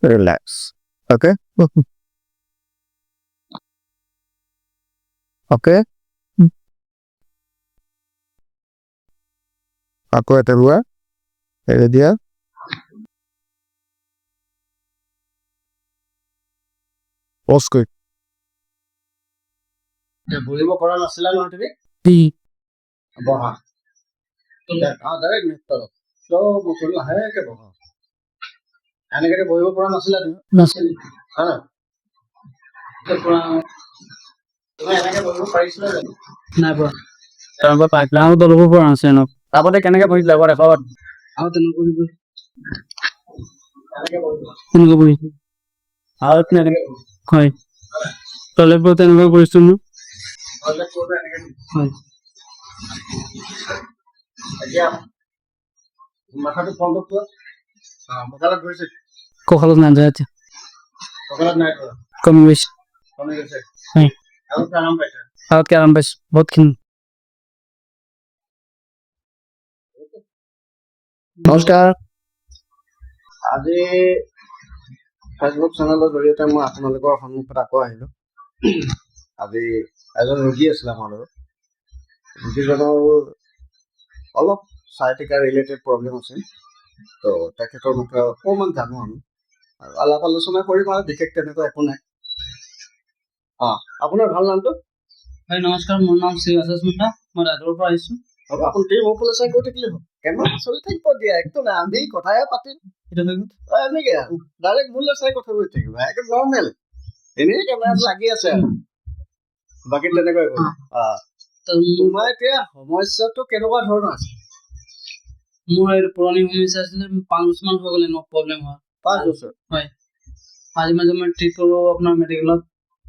Relax okay okay আকৌ এটা লোৱা এৰি দিয়া পজ কৰি বহিব পৰা নাছিলা নহয় তুমি বহা ডাইৰেক্ট নৃত্য চব লাহেকে বহা এনেকে বহিব পৰা নাছিলা তুমি হা তুমি এনেকে বহিব পাৰিছিলা জানো নাই পৰা তাৰপৰা পাইপলাইন ল'ব পৰা নাছিল ন তাৰপৰা কেনেকে বহিছিলা এবাৰ দেখাব আৰু তেনেকৈ বহিছো আৰু তেনেকে হয় টয়লেট বোৰ তেনেকৈ কৰিছো ন হয় এতিয়া মাথাটো ফ্ৰণ্টত থোৱা কঁকালত ধৰিছে কঁকালত নাই ধৰা এতিয়া কঁকালত নাই ধৰা কমি গৈছে হয় আগতকে আৰাম পাইছো বহুতখিনি নমস্কাৰ আজি ফেচবুক চেনেলৰ জৰিয়তে মই আপোনালোকৰ সন্মুখত আকৌ আহিলো আজি এজন ৰোগী আছিলে আমাৰ লগত ৰোগীজনৰ অলপ চাইটিকা ৰিলেটেড প্ৰব্লেম আছে তো তেখেতৰ মুখে অকণমান জানো আমি আৰু আলাপ আলোচনা কৰিম আৰু বিশেষ তেনেকুৱা একো নাই আপোনাৰ ভাল নামটো হয় নমস্কাৰ মোৰ নাম শ্ৰী আশিষ মিতা মই ৰায়পুৰৰ পৰা আহিছোঁ হ'ব আপুনি তুমি মোক ক'লে চাই কৈ থাকিলে হ'ল কেমেৰা চলি থাকিব দিয়া একো নাই আমি কথাহে পাতিম এনেকে ডাইৰেক্ট মোলৈ চাই কথা কৈ থাকিব একদম নৰ্মেল এনেই কেমেৰা লাগি আছে আৰু বাকী তেনেকৈ তোমাৰ এতিয়া সমস্যাটো কেনেকুৱা ধৰণৰ আছে মোৰ এইটো পুৰণি সমস্যা আছিলে 5 বছৰমান হৈ গ'লে ন প্ৰব্লেম হয় 5 বছৰ হয় মাজে মাজে মই ট্ৰিট কৰোঁ আপোনাৰ মেডিকেলত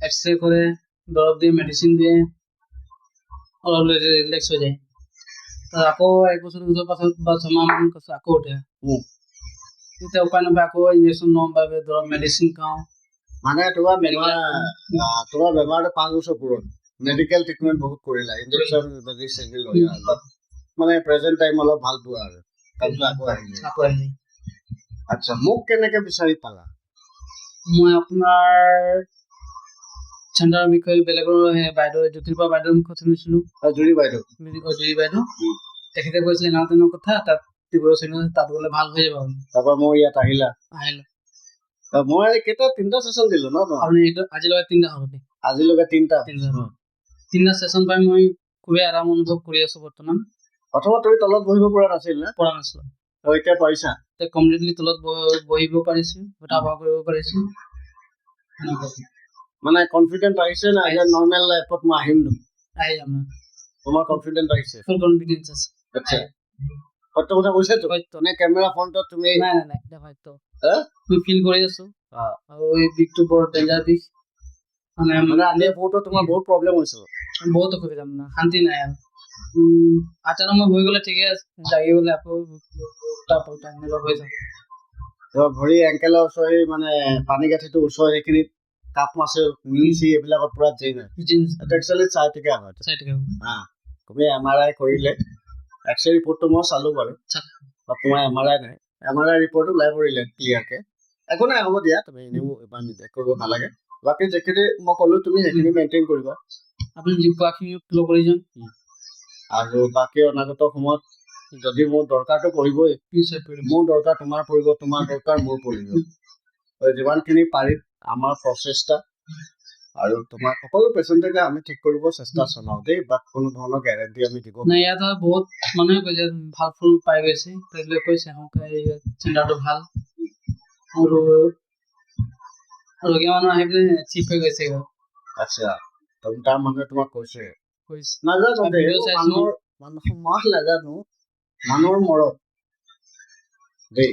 এক্সৰে কৰে দৰৱ দিয়ে মেডিচিন দিয়ে অলপ ৰিলেক্স হৈ যায় তাৰ আকৌ 1 বছৰ দুবছৰ পাছত বা 6 মাহমান পাছত আকৌ উঠে তেতিয়া উপায় নাপায় আকৌ ইঞ্জেকশ্যন লওঁ বা দৰৱ মেডিচিন খাওঁ মানে তোমাৰ বেমাৰটো 5 বছৰ পুৰণি মেডিকেল ট্ৰিটমেণ্ট বহুত কৰিলা ইঞ্জেকশ্যন মেডিচিন লৈ মানে প্ৰেজেণ্ট টাইম অলপ ভাল পোৱা আৰু তাৰপিছত আকৌ আহিলে আচ্ছা মোক কেনেকে বিচাৰি পালা মই আপোনাৰ চেণ্টাৰৰ বিষয়ে বেলেগৰ বাইদেউ জ্যোতিৰ্পা বাইদেউৰ মুখত শুনিছিলোঁ জুৰি বাইদেউ তেখেতে কৈছিলে না তেনে কথা তাত তীব্ৰ শ্ৰেণী তাত গ'লে ভাল হৈ যাব তাৰপৰা মই ইয়াত আহিলো মই কেইটা 3টা ছেশ্যন দিলো ন আপুনি আজিলৈকে 3টা হ'ল আজিলৈকে 3টা ছেশ্যন পাই মই খুবেই আৰাম অনুভৱ কৰি আছো বৰ্তমান প্ৰথমত তুমি তলত বহিব পৰা নাছিল না পৰা নাছিলো এতিয়া পাৰিছা কমপ্লিটলি তলত বহিব পাৰিছো কথা কৰিব পাৰিছো মানে কনফিডেন্ট আহিছে না এতিয়া নৰ্মেল লাইফত মই আহিম তোমাৰ কনফিডেন্ট আহিছে ফুল কনফিডেন্স আছে আচ্ছা সত্য কথা কৈছে তো নে কেমেৰা ফ্ৰণ্টত তুমি নাই সত্য মই ফিল কৰি আছো আৰু এই বিষটো বৰ ডেঞ্জাৰ বিষ মানে আজি বহুতো তোমাৰ বহুত প্ৰব্লেম হৈছে বহুত অসুবিধা মানে শান্তি নাই আৰু আচানক মই হৈ গ'লে ঠিকে আছে জাগি গ'লে আকৌ হৈ যায় ভৰি এংকেলৰ ওচৰ মানে পানী গাঁঠিটো ওচৰ সেইখিনিত কাপ মাছে মিলিছি এইবিলাকত পুৰা একচুৱেলি চাইটিকা হয় তুমি MRI কৰিলে এক্সৰে ৰিপৰ্টটো মই চালো বাৰু তোমাৰ MRI নাই MRI ৰিপৰ্টটো ওলাই পৰিলে ক্লিয়াৰকে একো নাই হ'ব দিয়া তুমি এনেও ইমান কৰিব নালাগে বাকী যিখিনি মই ক'লো তুমি সেইখিনি মেইনটেইন কৰিবা আপুনি যি কোৱাখিনি ফ'ল' কৰি যাম আৰু বাকী অনাগত সময়ত যদি মোৰ দৰকাৰটো পৰিবই মোৰ দৰকাৰ তোমাৰ পৰিব তোমাৰ দৰকাৰ মোৰ পৰিব যিমানখিনি পাৰি আমাৰ প্ৰচেষ্টা আৰু তোমাৰ সকলো পেচেণ্টকে আমি ঠিক কৰিব চেষ্টা চলাওঁ দেই বাট কোনো ধৰণৰ গেৰেণ্টি আমি দিব নাই ইয়াত বহুত মানুহে কৈছে ভাল ফুল পাই গৈছে কৈছে চেণ্টাৰটো ভাল আৰু ৰোগীয়া মানুহ আহি পেলাই চিপ হৈ গৈছে আচ্ছা তাৰ মানুহে তোমাক কৈছে নাজানো মই নাজানো মানুহৰ মৰম দেই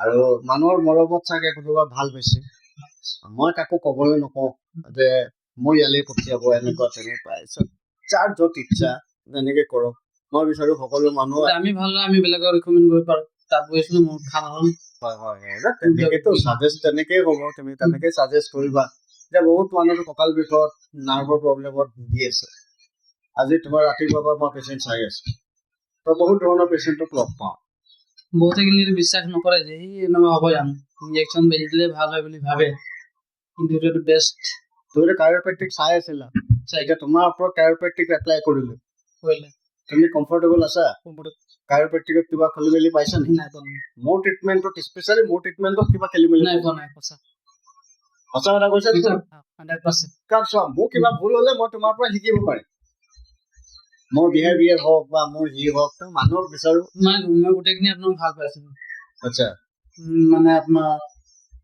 আৰু মানুহৰ মৰমত চাগে কোনোবা ভাল পাইছে মই কাকো ক'বলৈ নকওঁ যে মই ইয়ালৈ পঠিয়াব এনেকুৱা তেনেকুৱা যাৰ য'ত ইচ্ছা যেনেকে কৰক মই বিচাৰো সকলো মানুহ আমি ভাল আমি বেলেগক ৰিকমেণ্ড কৰিব পাৰো তাত গৈছিলো মোৰ ভাল হ'ল তেনেকেতো চাজেষ্ট তেনেকেই হ'ব তুমি তেনেকেই চাজেষ্ট কৰিবা যে বহুত মানুহটো কঁকাল বিষত নাৰ্ভৰ প্ৰব্লেমত ভুগি আছে আজি তোমাৰ ৰাতিপুৱাৰ পৰা মই পেচেণ্ট চাই আছো তো বহুত ধৰণৰ পেচেণ্টক লগ পাওঁ বহুতে কিন্তু বিশ্বাস নকৰে যে এই এনেকুৱা হ'ব জানো ইনজেকশ্যন বেজি দিলে ভাল হয় বুলি ভাবে কিন্তু এইটো বেষ্ট তুমি কাইৰোপ্ৰেক্টিক চাই আছিলা এতিয়া তোমাৰ ওপৰত কাইৰোপ্ৰেক্টিক এপ্লাই কৰিলো কৰিলে তুমি কমফৰ্টেবল আছা কাইৰোপ্ৰেক্টিকত কিবা খেলি মেলি পাইছা নেকি নাই পোৱা মোৰ ট্ৰিটমেণ্টত স্পেচিয়েলি মোৰ ট্ৰিটমেণ্টত কিবা খেলি মেলি নাই পোৱা নাই সঁচা সঁচা কথা কৈছা 100% কাৰণ চোৱা মোৰ কিবা ভুল হ'লে মই তোমাৰ পৰা শিকিব পাৰিম মোৰ বিহেভিয়াৰ হওক বা মোৰ যি হওক তো মানুহক বিচাৰো মই গোটেইখিনি আপোনাক ভাল পাইছোঁ আচ্ছা মানে আপোনাৰ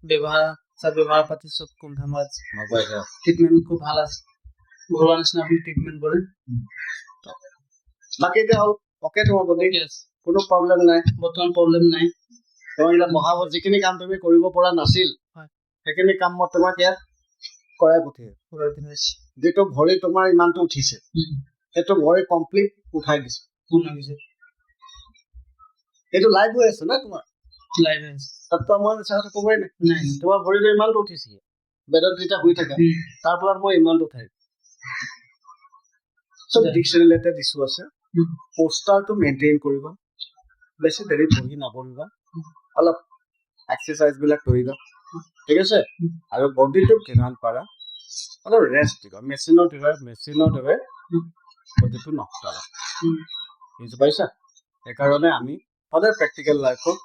ব্যৱহাৰ পাতি চব কম ধামাত নপাইছা ট্ৰিটমেণ্ট খুব ভাল আছে ঘৰুৱা নিচিনা আপুনি ট্ৰিটমেণ্ট কৰে বাকী এতিয়া হ'ল অ'কে তোমাৰ বডি Yes, কোনো প্ৰব্লেম নাই বৰ্তমান প্ৰব্লেম নাই তোমাৰ এতিয়া বহাবত যিখিনি কাম তুমি কৰিব পৰা নাছিল হয়। সেইখিনি কাম মই তোমাক ইয়াত কৰাই পঠিয়াম ঘৰৰ পিনে আছে। যিটো ভৰি তোমাৰ ইমানটো উঠিছে সেইটো ভৰি কমপ্লিট উঠাই দিছে কোন লাগিছে এইটো লাইভ হৈ আছে না তোমাৰ লাইভ আছে তাততো মই চাহটো ক'বই নাই নাই তোমাৰ ভৰিটো ইমানটো উঠিছে বেডত যেতিয়া শুই থাকে তাৰ ফলত মই ইমানটো উঠাই চব ডিক্স ৰিলেটেড ইছ্যু আছে পোষ্টাৰটো মেইনটেইন কৰিবা বেছি দেৰি বহি নপৰিবা অলপ এক্সাৰচাইজবিলাক কৰিবা ঠিক আছে আৰু বডিটোক যিমান পাৰা অলপ ৰেষ্ট দিবা মেচিনৰ দৰে বডিটো নকৰা বুজি পাইছা সেইকাৰণে আমি সদায় প্ৰেক্টিকেল লাইফত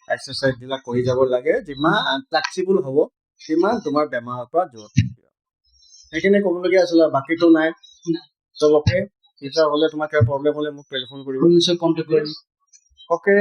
এক্সাৰচাইজবিলাক কৰি যাব লাগে যিমান ফ্লেক্সিবল হ'ব সিমান তোমাৰ বেমাৰৰ পৰা দূৰত থাকিবা সেইখিনি ক'বলগীয়া আছিলে বাকীটো নাই চব অ'কে ফিউচাৰ হ'লে তোমাৰ কিবা প্ৰব্লেম হ'লে মোক টেলিফোন কৰিব নিশ্চয় কণ্টেক্ট কৰিম অ'কে